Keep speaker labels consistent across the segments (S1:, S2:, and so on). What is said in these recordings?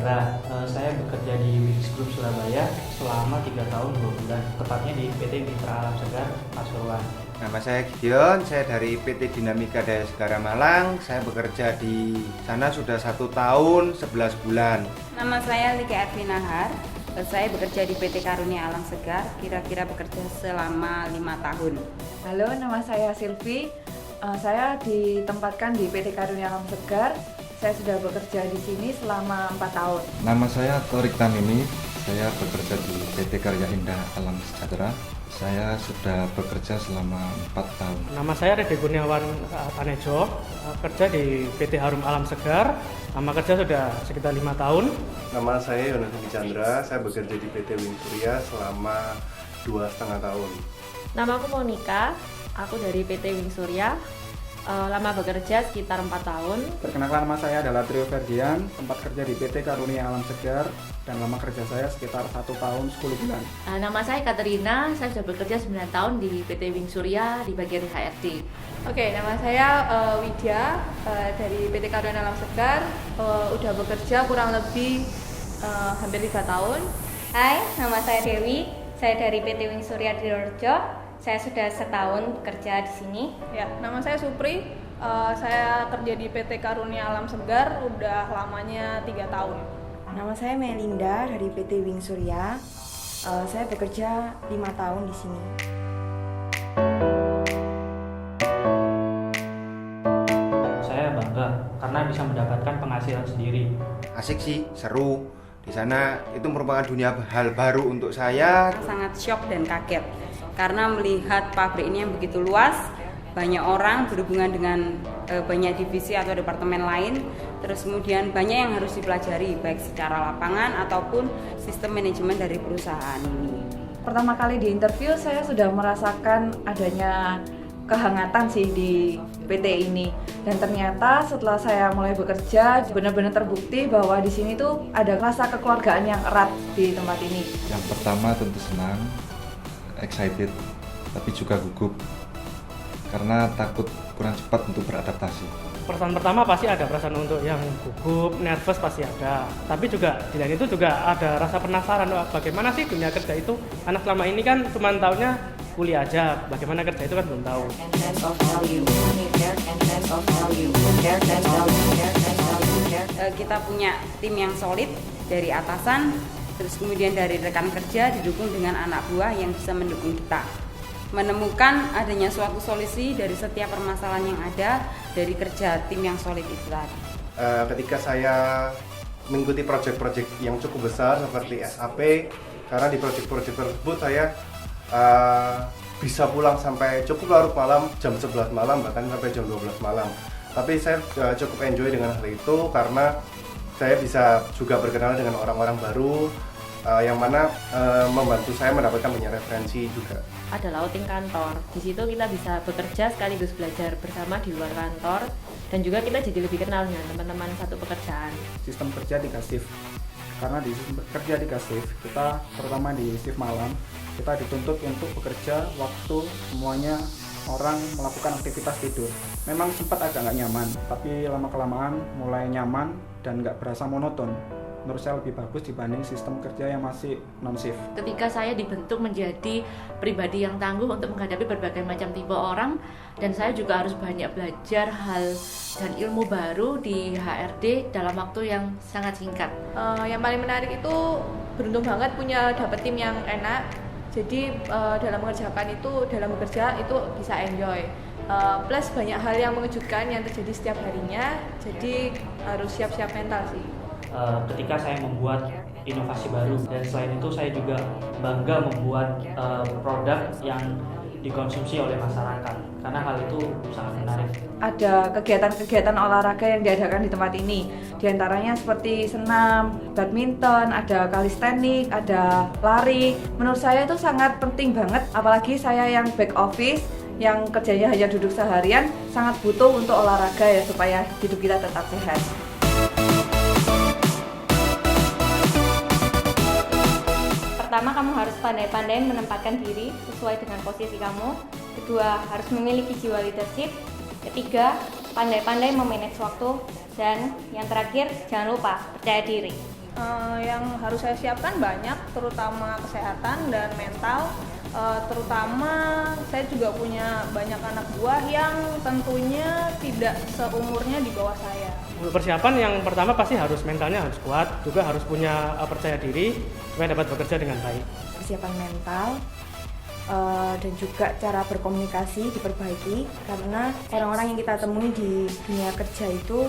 S1: Chandra. Saya bekerja di Wings Group Surabaya selama 3 tahun 2 bulan, tepatnya di PT Mitra Alam Segar Pasuruan.
S2: Nama saya Gideon, saya dari PT Dinamika Daya Segara Malang. Saya bekerja di sana sudah 1 tahun 11 bulan.
S3: Nama saya Lika Edwinahar. Saya bekerja di PT Karunia Alam Segar, kira-kira bekerja selama 5 tahun.
S4: Halo, nama saya Silvi. Saya ditempatkan di PT Karunia Alam Segar. Saya sudah bekerja di sini selama 4 tahun.
S5: Nama saya Torik Tamimi. Saya bekerja di PT Karya Indah Alam Sejahtera. Saya sudah bekerja selama 4 tahun.
S6: Nama saya Rede Kurniawan Tanejo, kerja di PT Harum Alam Segar. Lama kerja sudah sekitar 5 tahun.
S7: Nama saya Yonatan Chandra, saya bekerja di PT Wings Surya selama 2,5 tahun.
S8: Nama aku Monika, aku dari PT Wings Surya. Lama bekerja sekitar 4 tahun.
S9: Perkenalkan, nama saya adalah Trio Ferdian, tempat kerja di PT Karunia Alam Segar, dan lama kerja saya sekitar 1 tahun 10 bulan.
S8: Nama saya Katerina, saya sudah bekerja 9 tahun di PT Wings Surya di bagian HRD.
S10: Oke, nama saya Widya dari PT Karunia Alam Segar, udah bekerja kurang lebih hampir 3 tahun.
S11: Hai, nama saya Dewi, saya dari PT Wings Surya di Sidoarjo. Saya sudah setahun bekerja di sini.
S10: Ya, nama saya Supri. Saya kerja di PT Karunia Alam Segar udah lamanya 3 tahun.
S12: Nama saya Melinda dari PT Wings Surya. Saya bekerja 5 tahun di sini.
S1: Saya bangga karena bisa mendapatkan penghasilan sendiri.
S2: Asik sih, seru. Di sana itu merupakan dunia hal baru untuk saya.
S3: Sangat shock dan kaget karena melihat pabrik ini yang begitu luas, banyak orang berhubungan dengan banyak divisi atau departemen lain, terus kemudian banyak yang harus dipelajari baik secara lapangan ataupun sistem manajemen dari perusahaan ini.
S4: Pertama kali di interview saya sudah merasakan adanya kehangatan sih di PT ini, dan ternyata setelah saya mulai bekerja benar-benar terbukti bahwa di sini tuh ada rasa kekeluargaan yang erat di tempat ini.
S5: Yang pertama tentu senang, excited, tapi juga gugup karena takut kurang cepat untuk beradaptasi.
S6: Perasaan pertama pasti ada perasaan untuk yang gugup, nervous pasti ada. Tapi juga di lain itu juga ada rasa penasaran, bagaimana sih dunia kerja itu. Anak selama ini kan cuma taunya kuliah aja, bagaimana kerja itu kan belum tahu.
S3: Kita punya tim yang solid dari atasan, terus kemudian dari rekan kerja didukung dengan anak buah yang bisa mendukung kita. Menemukan adanya suatu solusi dari setiap permasalahan yang ada dari kerja tim yang solid itu tadi.
S7: Ketika saya mengikuti proyek-proyek yang cukup besar seperti SAP, karena di proyek-proyek tersebut saya bisa pulang sampai cukup larut malam, jam 11 malam, bahkan sampai jam 12 malam. Tapi saya cukup enjoy dengan hal itu karena saya bisa juga berkenalan dengan orang-orang baru, yang mana membantu saya mendapatkan banyak referensi juga.
S8: Ada outing kantor, di situ kita bisa bekerja sekaligus belajar bersama di luar kantor, dan juga kita jadi lebih kenal dengan teman-teman satu pekerjaan.
S9: Sistem kerja 3 shift. Karena di sistem kerja 3 shift, kita terutama di shift malam, kita dituntut untuk bekerja waktu semuanya orang melakukan aktivitas tidur. Memang sempat agak nggak nyaman, tapi lama-kelamaan mulai nyaman dan nggak berasa monoton. Menurut saya lebih bagus dibanding sistem kerja yang masih non-shift.
S8: Ketika saya dibentuk menjadi pribadi yang tangguh untuk menghadapi berbagai macam tipe orang, dan saya juga harus banyak belajar hal dan ilmu baru di HRD dalam waktu yang sangat singkat.
S10: Yang paling menarik itu beruntung banget punya dapet tim yang enak. Jadi dalam mengerjakan itu, dalam bekerja itu bisa enjoy. Plus banyak hal yang mengejutkan yang terjadi setiap harinya. Jadi harus siap-siap mental sih.
S1: Ketika saya membuat inovasi baru, dan selain itu saya juga bangga membuat produk yang dikonsumsi oleh masyarakat, karena hal itu sangat menarik.
S4: Ada kegiatan-kegiatan olahraga yang diadakan di tempat ini, diantaranya seperti senam, badminton, ada kalistenik, ada lari. Menurut saya itu sangat penting banget, apalagi saya yang back office yang kerjanya hanya duduk seharian, sangat butuh untuk olahraga ya, supaya hidup kita tetap sehat.
S11: Pertama, kamu harus pandai-pandai menempatkan diri sesuai dengan posisi kamu. Kedua, harus memiliki jiwa leadership. Ketiga, pandai-pandai memanage waktu. Dan yang terakhir, jangan lupa percaya diri.
S10: Yang harus saya siapkan banyak, terutama kesehatan dan mental. Terutama saya juga punya banyak anak buah yang tentunya tidak seumurnya di bawah saya.
S6: Untuk persiapan yang pertama pasti harus mentalnya harus kuat, juga harus punya percaya diri supaya dapat bekerja dengan baik.
S12: Persiapan mental dan juga cara berkomunikasi diperbaiki, karena orang-orang yang kita temui di dunia kerja itu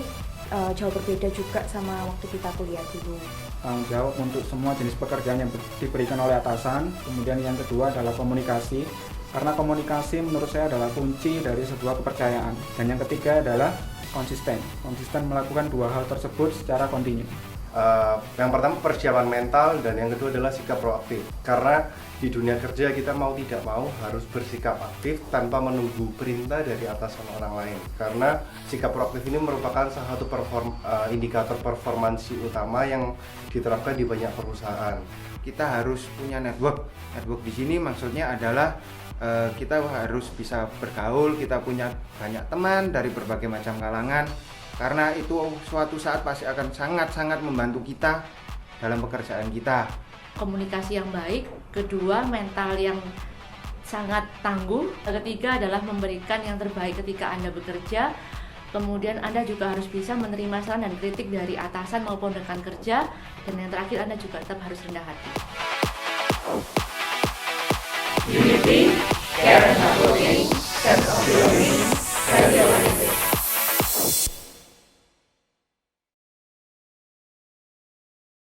S12: jauh berbeda juga sama waktu kita kuliah dulu.
S9: Tanggung jawab untuk semua jenis pekerjaan yang diberikan oleh atasan. Kemudian yang kedua adalah komunikasi, karena komunikasi menurut saya adalah kunci dari sebuah kepercayaan. Dan yang ketiga adalah konsisten melakukan dua hal tersebut secara kontinu.
S7: Yang pertama persiapan mental, dan yang kedua adalah sikap proaktif. Karena di dunia kerja kita mau tidak mau harus bersikap aktif tanpa menunggu perintah dari atasan orang lain. Karena sikap proaktif ini merupakan salah satu indikator performansi utama yang diterapkan di banyak perusahaan.
S2: Kita harus punya network. Network di sini maksudnya adalah kita harus bisa bergaul, kita punya banyak teman dari berbagai macam kalangan. Karena itu suatu saat pasti akan sangat-sangat membantu kita dalam pekerjaan kita.
S8: Komunikasi yang baik, kedua mental yang sangat tangguh, ketiga adalah memberikan yang terbaik ketika Anda bekerja. Kemudian Anda juga harus bisa menerima saran dan kritik dari atasan maupun rekan kerja, dan yang terakhir Anda juga tetap harus rendah hati.
S13: Unity, care, and